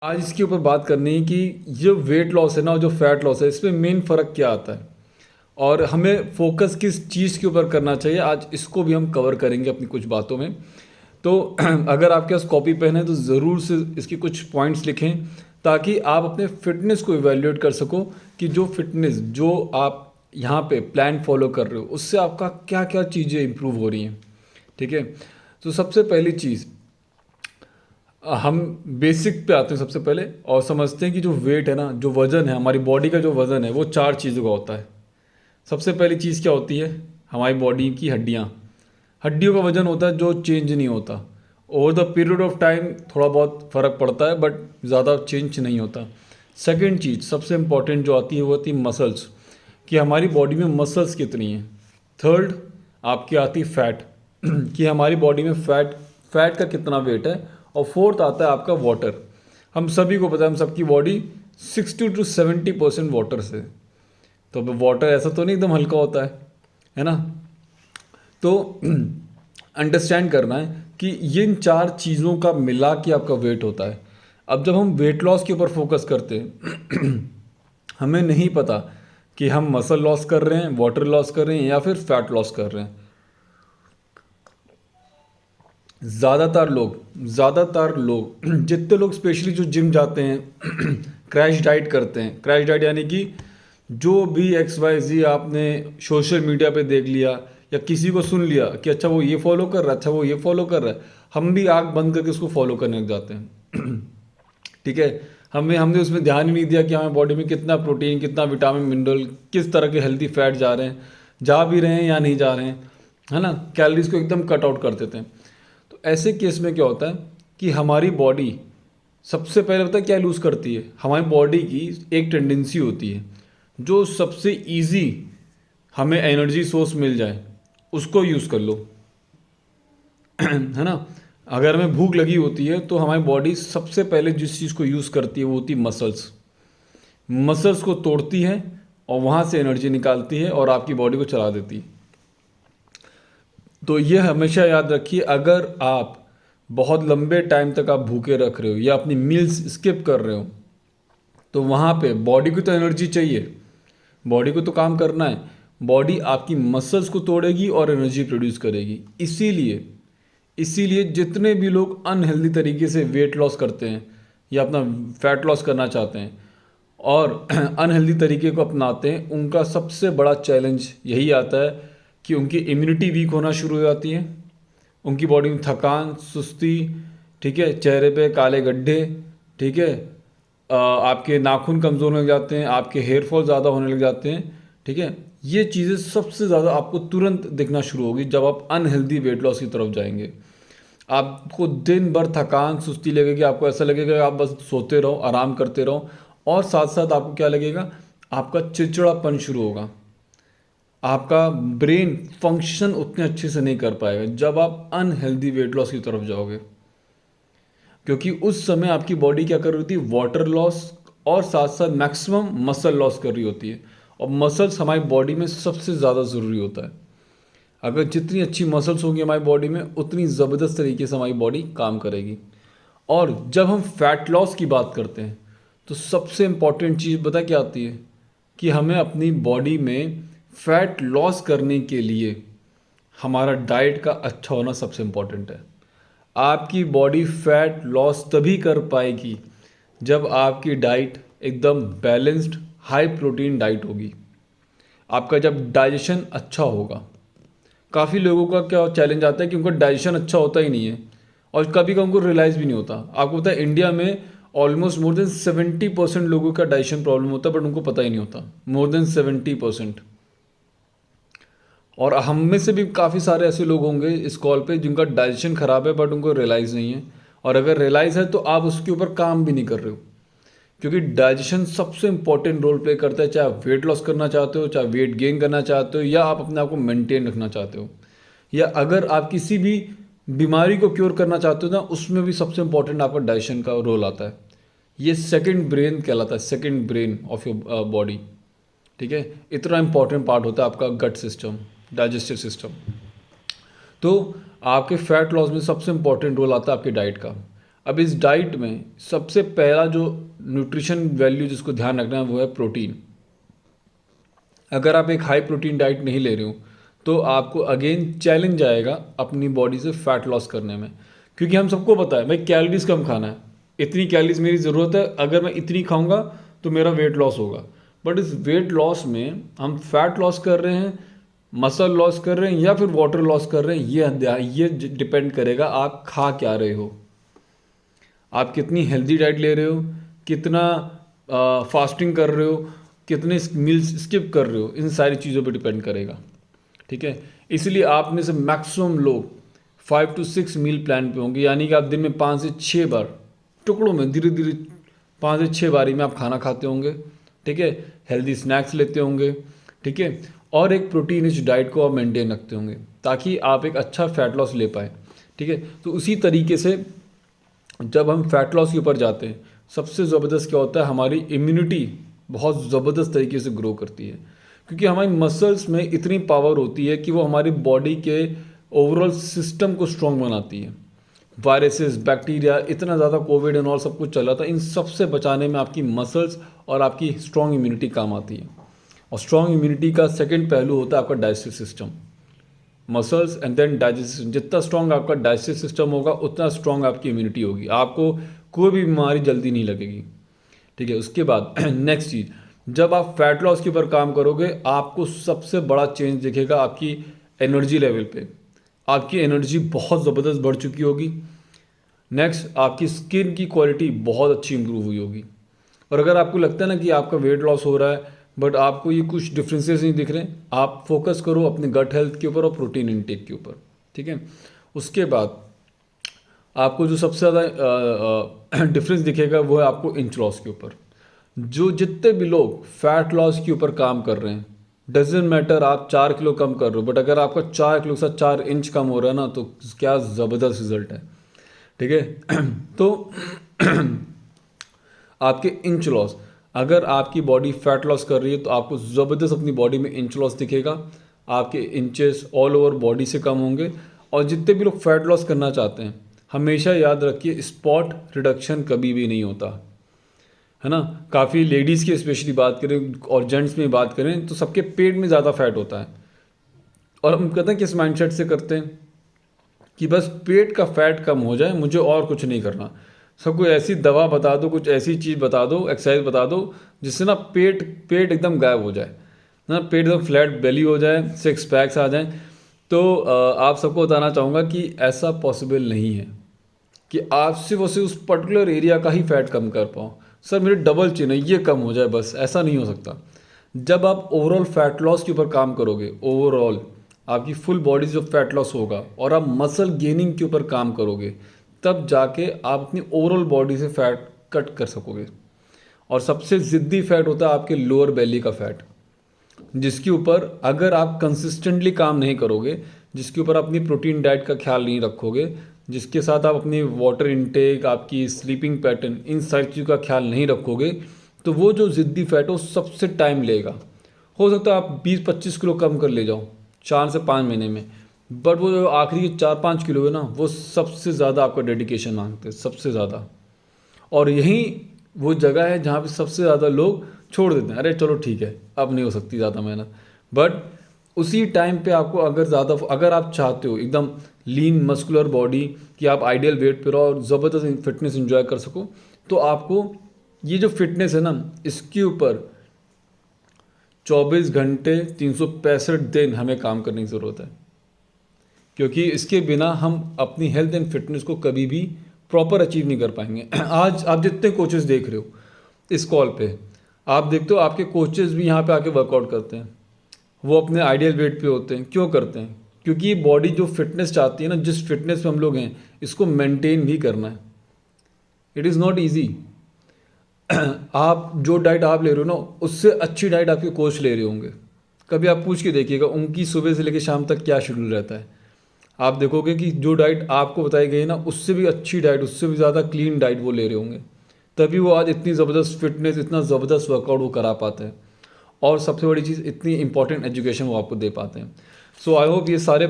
आज इसके ऊपर बात करनी है कि जो वेट लॉस है ना और जो फैट लॉस है इसमें मेन फ़र्क क्या आता है और हमें फोकस किस चीज़ के ऊपर करना चाहिए। आज इसको भी हम कवर करेंगे अपनी कुछ बातों में। तो अगर आपके पास कॉपी पेन है तो ज़रूर से इसके कुछ पॉइंट्स लिखें ताकि आप अपने फिटनेस को इवेल्युएट कर सको कि जो फिटनेस जो आप यहाँ पे प्लान फॉलो कर रहे हो उससे आपका क्या क्या चीज़ें इंप्रूव हो रही हैं। ठीक है। तो सबसे पहली चीज़ हम बेसिक पे आते हैं सबसे पहले और समझते हैं कि जो वेट है ना जो वज़न है हमारी बॉडी का जो वज़न है वो चार चीज़ों का होता है। सबसे पहली चीज़ क्या होती है हमारी बॉडी की हड्डियाँ। हड्डियों का वज़न होता है जो चेंज नहीं होता। Over the period of time थोड़ा बहुत फ़र्क पड़ता है बट ज़्यादा चेंज नहीं होता। सेकंड चीज़ सबसे इम्पॉर्टेंट जो आती है वो आती है मसल्स कि हमारी बॉडी में मसल्स कितनी हैं। थर्ड आपकी आती है फैट कि हमारी बॉडी में फैट फैट का कितना वेट है। और फोर्थ आता है आपका वाटर। हम सभी को पता है हम सबकी बॉडी 60 to 70% वाटर से। तो अब वाटर ऐसा तो नहीं एकदम हल्का होता है ना। तो अंडरस्टैंड करना है कि इन चार चीज़ों का मिला के आपका वेट होता है। अब जब हम वेट लॉस के ऊपर फोकस करते हैं हमें नहीं पता कि हम मसल लॉस कर रहे हैं वाटर लॉस कर रहे हैं या फिर फैट लॉस कर रहे हैं। ज़्यादातर लोग जितने लोग स्पेशली जो जिम जाते हैं क्रैश डाइट करते हैं। क्रैश डाइट यानी कि जो भी एक्स वाई जी आपने सोशल मीडिया पे देख लिया या किसी को सुन लिया कि अच्छा वो ये फॉलो कर रहा है अच्छा वो ये फॉलो कर रहा है हम भी आँख बंद करके उसको फॉलो करने लग जाते हैं। ठीक है। हमें हमने उसमें ध्यान ही नहीं दिया कि हमारे बॉडी में कितना प्रोटीन कितना विटामिन मिनरल किस तरह के हेल्दी फैट जा रहे हैं जा भी रहे हैं या नहीं जा रहे हैं है ना। कैलोरीज को एकदम कट आउट कर देते हैं। तो ऐसे केस में क्या होता है कि हमारी बॉडी सबसे पहले पता है क्या लूज़ करती है। हमारी बॉडी की एक टेंडेंसी होती है जो सबसे इजी हमें एनर्जी सोर्स मिल जाए उसको यूज़ कर लो है ना। अगर हमें भूख लगी होती है तो हमारी बॉडी सबसे पहले जिस चीज़ को यूज़ करती है वो होती है मसल्स। मसल्स को तोड़ती है और वहाँ से एनर्जी निकालती है और आपकी बॉडी को चला देती है। तो ये हमेशा याद रखिए अगर आप बहुत लंबे टाइम तक आप भूखे रख रहे हो या अपनी मील्स स्किप कर रहे हो तो वहाँ पे बॉडी को तो एनर्जी चाहिए। बॉडी को तो काम करना है। बॉडी आपकी मसल्स को तोड़ेगी और एनर्जी प्रोड्यूस करेगी। इसीलिए इसीलिए जितने भी लोग अनहेल्दी तरीके से वेट लॉस करते हैं या अपना फैट लॉस करना चाहते हैं और अनहेल्दी तरीके को अपनाते हैं उनका सबसे बड़ा चैलेंज यही आता है कि उनकी इम्यूनिटी वीक होना शुरू हो जाती है। उनकी बॉडी में थकान सुस्ती ठीक है चेहरे पे काले गड्ढे ठीक है आपके नाखून कमज़ोर होने लग जाते हैं आपके हेयर फॉल ज़्यादा होने लग जाते हैं। ठीक है। ये चीज़ें सबसे ज़्यादा आपको तुरंत दिखना शुरू होगी जब आप अनहेल्दी वेट लॉस की तरफ जाएंगे। आपको दिन भर थकान सुस्ती लगेगी। आपको ऐसा लगेगा कि आप बस सोते रहो आराम करते रहो और साथ साथ आपको क्या लगेगा आपका चिड़चिड़ापन शुरू होगा। आपका ब्रेन फंक्शन उतने अच्छे से नहीं कर पाएगा जब आप अनहेल्दी वेट लॉस की तरफ जाओगे क्योंकि उस समय आपकी बॉडी क्या कर रही होती है वाटर लॉस और साथ साथ मैक्सिमम मसल लॉस कर रही होती है। और मसल्स हमारी बॉडी में सबसे ज़्यादा ज़रूरी होता है। अगर जितनी अच्छी मसल्स होंगी हमारी बॉडी में उतनी ज़बरदस्त तरीके से हमारी बॉडी काम करेगी। और जब हम फैट लॉस की बात करते हैं तो सबसे इम्पॉर्टेंट चीज़ पता क्या आती है कि हमें अपनी बॉडी में फैट लॉस करने के लिए हमारा डाइट का अच्छा होना सबसे इम्पॉर्टेंट है। आपकी बॉडी फैट लॉस तभी कर पाएगी जब आपकी डाइट एकदम बैलेंस्ड हाई प्रोटीन डाइट होगी। आपका जब डाइजेशन अच्छा होगा। काफ़ी लोगों का क्या चैलेंज आता है कि उनका डाइजेशन अच्छा होता ही नहीं है और कभी का उनको रियलाइज़ भी नहीं होता। आपको पता है इंडिया में ऑलमोस्ट मोर देन 70% लोगों का डाइजेशन प्रॉब्लम होता है बट उनको पता ही नहीं होता। More than 70%। और हम में से भी काफ़ी सारे ऐसे लोग होंगे इस कॉल पे जिनका डाइजेशन ख़राब है बट उनको रियलाइज़ नहीं है। और अगर रियलाइज़ है तो आप उसके ऊपर काम भी नहीं कर रहे हो क्योंकि डाइजेशन सबसे इंपॉर्टेंट रोल प्ले करता है। चाहे आप वेट लॉस करना चाहते हो चाहे वेट गेन करना चाहते हो या आप अपने आप को मेंटेन रखना चाहते हो या अगर आप किसी भी बीमारी को क्योर करना चाहते हो ना उसमें भी सबसे इंपॉर्टेंट आपका डाइजेशन का रोल आता है। ये सेकंड ब्रेन कहलाता है second brain of your body. ठीक है। इतना इंपॉर्टेंट पार्ट होता है आपका गट सिस्टम डाइजेस्टिव सिस्टम। तो आपके फैट लॉस में सबसे इंपॉर्टेंट रोल आता है आपकी डाइट का। अब इस डाइट में सबसे पहला जो न्यूट्रिशन वैल्यू जिसको ध्यान रखना है वो है प्रोटीन। अगर आप एक हाई प्रोटीन डाइट नहीं ले रहे हो तो आपको अगेन चैलेंज आएगा अपनी बॉडी से फैट लॉस करने में, क्योंकि हम सबको पता है भाई कैलोरीज कम खाना है, इतनी कैलोरीज मेरी ज़रूरत है, अगर मैं इतनी खाऊंगा तो मेरा वेट लॉस होगा। बट इस वेट लॉस में हम फैट लॉस कर रहे हैं, मसल लॉस कर रहे हैं या फिर वाटर लॉस कर रहे हैं, ये डिपेंड करेगा आप खा क्या रहे हो, आप कितनी हेल्दी डाइट ले रहे हो, कितना फास्टिंग कर रहे हो, कितने मील्स स्किप कर रहे हो, इन सारी चीज़ों पे डिपेंड करेगा। ठीक है, इसलिए आप में से मैक्सिमम लोग 5 to 6 मील प्लान पे होंगे, यानी कि आप दिन में 5 से 6 बार टुकड़ों में धीरे धीरे 5 से 6 बारी में आप खाना खाते होंगे। ठीक है, हेल्दी स्नैक्स लेते होंगे। ठीक है, और एक प्रोटीन रिच डाइट को आप मेंटेन रखते होंगे ताकि आप एक अच्छा फैट लॉस ले पाए। ठीक है, तो उसी तरीके से जब हम फैट लॉस के ऊपर जाते हैं, सबसे ज़बरदस्त क्या होता है, हमारी इम्यूनिटी बहुत ज़बरदस्त तरीके से ग्रो करती है, क्योंकि हमारी मसल्स में इतनी पावर होती है कि वो हमारी बॉडी के ओवरऑल सिस्टम को स्ट्रॉन्ग बनाती है। वायरसेस, बैक्टीरिया, इतना ज़्यादा कोविड एंड ऑल सब कुछ चल रहा था, इन सब से बचाने में आपकी मसल्स और आपकी स्ट्रॉन्ग इम्यूनिटी काम आती है। और स्ट्रॉन्ग इम्यूनिटी का सेकंड पहलू होता है आपका digestive system, muscles and then digestive system. जितना स्ट्रॉन्ग आपका डाइजेस्टिव सिस्टम होगा उतना स्ट्रॉन्ग आपकी इम्यूनिटी होगी, आपको कोई भी बीमारी जल्दी नहीं लगेगी। ठीक है, उसके बाद नेक्स्ट चीज़, जब आप फैट लॉस के ऊपर काम करोगे आपको सबसे बड़ा चेंज दिखेगा आपकी एनर्जी लेवल पे, आपकी एनर्जी बहुत ज़बरदस्त बढ़ चुकी होगी। नेक्स्ट, आपकी स्किन की क्वालिटी बहुत अच्छी इंप्रूव हुई होगी। और अगर आपको लगता है ना कि आपका वेट लॉस हो रहा है बट आपको ये कुछ डिफरेंसेस नहीं दिख रहे, आप फोकस करो अपने गट हेल्थ के ऊपर और प्रोटीन इनटेक के ऊपर। ठीक है, उसके बाद आपको जो सबसे ज़्यादा डिफरेंस दिखेगा वो है आपको इंच लॉस के ऊपर। जो जितने भी लोग फैट लॉस के ऊपर काम कर रहे हैं, डजेंट मैटर आप 4 किलो कम कर रहे हो, बट अगर आपका 4 किलो से 4 इंच कम हो रहा है ना तो क्या ज़बरदस्त रिजल्ट है। ठीक है, तो आपके इंच लॉस, अगर आपकी बॉडी फैट लॉस कर रही है तो आपको ज़बरदस्त अपनी बॉडी में इंच लॉस दिखेगा, आपके इंचेस ऑल ओवर बॉडी से कम होंगे। और जितने भी लोग फैट लॉस करना चाहते हैं हमेशा याद रखिए स्पॉट रिडक्शन कभी भी नहीं होता है ना। काफ़ी लेडीज़ की स्पेशली बात करें और जेंट्स में बात करें तो सबके पेट में ज़्यादा फैट होता है, और हम कहते हैं किस माइंडसेट से करते हैं कि बस पेट का फैट कम हो जाए, मुझे और कुछ नहीं करना। सबको ऐसी दवा बता दो, कुछ ऐसी चीज़ बता दो, एक्सरसाइज बता दो जिससे ना पेट एकदम गायब हो जाए ना, पेट एकदम फ्लैट बेली हो जाए, 6 पैक्स आ जाएं। तो आप सबको बताना चाहूँगा कि ऐसा पॉसिबल नहीं है कि आप सिर्फ और सिर्फ उस पर्टिकुलर एरिया का ही फैट कम कर पाओ। सर मेरे डबल चिन है ये कम हो जाए, बस ऐसा नहीं हो सकता। जब आप ओवरऑल फैट लॉस के ऊपर काम करोगे, ओवरऑल आपकी फुल बॉडी जो फैट लॉस होगा और आप मसल गेनिंग के ऊपर काम करोगे, तब जाके आप अपनी ओवरऑल बॉडी से फैट कट कर सकोगे। और सबसे ज़िद्दी फैट होता है आपके लोअर बेली का फैट, जिसके ऊपर अगर आप कंसिस्टेंटली काम नहीं करोगे, जिसके ऊपर अपनी प्रोटीन डाइट का ख्याल नहीं रखोगे, जिसके साथ आप अपनी वाटर इनटेक, आपकी स्लीपिंग पैटर्न, इन सारी चीज़ों का ख्याल नहीं रखोगे, तो वो जो ज़िद्दी फैट है वो सबसे टाइम लेगा। हो सकता है आप 20-25 किलो कम कर ले जाओ 4 से 5 महीने में, बट वो जो आखिरी के 4-5 किलो है ना, वो सबसे ज़्यादा आपका डेडिकेशन मांगते हैं, सबसे ज़्यादा। और यही वो जगह है जहाँ पे सबसे ज़्यादा लोग छोड़ देते हैं, अरे चलो ठीक है अब नहीं हो सकती ज़्यादा मेहनत। बट उसी टाइम पे आपको अगर आप चाहते हो एकदम लीन मस्कुलर बॉडी कि आप आइडियल वेट पे रहो और ज़बरदस्त फिटनेस एंजॉय कर सको, तो आपको ये जो फिटनेस है ना, इसके ऊपर 24 घंटे 365 दिन हमें काम करने की ज़रूरत है, क्योंकि इसके बिना हम अपनी हेल्थ एंड फिटनेस को कभी भी प्रॉपर अचीव नहीं कर पाएंगे। आज आप जितने कोचेस देख रहे हो इस कॉल पे, आप देखते हो आपके कोचेस भी यहाँ पे आके वर्कआउट करते हैं, वो अपने आइडियल वेट पे होते हैं। क्यों करते हैं? क्योंकि ये बॉडी जो फिटनेस चाहती है ना, जिस फिटनेस में हम लोग हैं, इसको मेंटेन भी करना है। It is not easy. आप जो डाइट आप ले रहे हो ना, उससे अच्छी डाइट आपके कोच ले रहे होंगे। कभी आप पूछ के देखिएगा उनकी सुबह से लेकर शाम तक क्या शेड्यूल रहता है। आप देखोगे कि जो डाइट आपको बताई गई है ना, उससे भी अच्छी डाइट, उससे भी ज़्यादा क्लीन डाइट वो ले रहे होंगे, तभी वो आज इतनी ज़बरदस्त फिटनेस, इतना ज़बरदस्त वर्कआउट वो करा पाते हैं। और सबसे बड़ी चीज़, इतनी इंपॉर्टेंट एजुकेशन वो आपको दे पाते हैं। सो आई होप ये सारे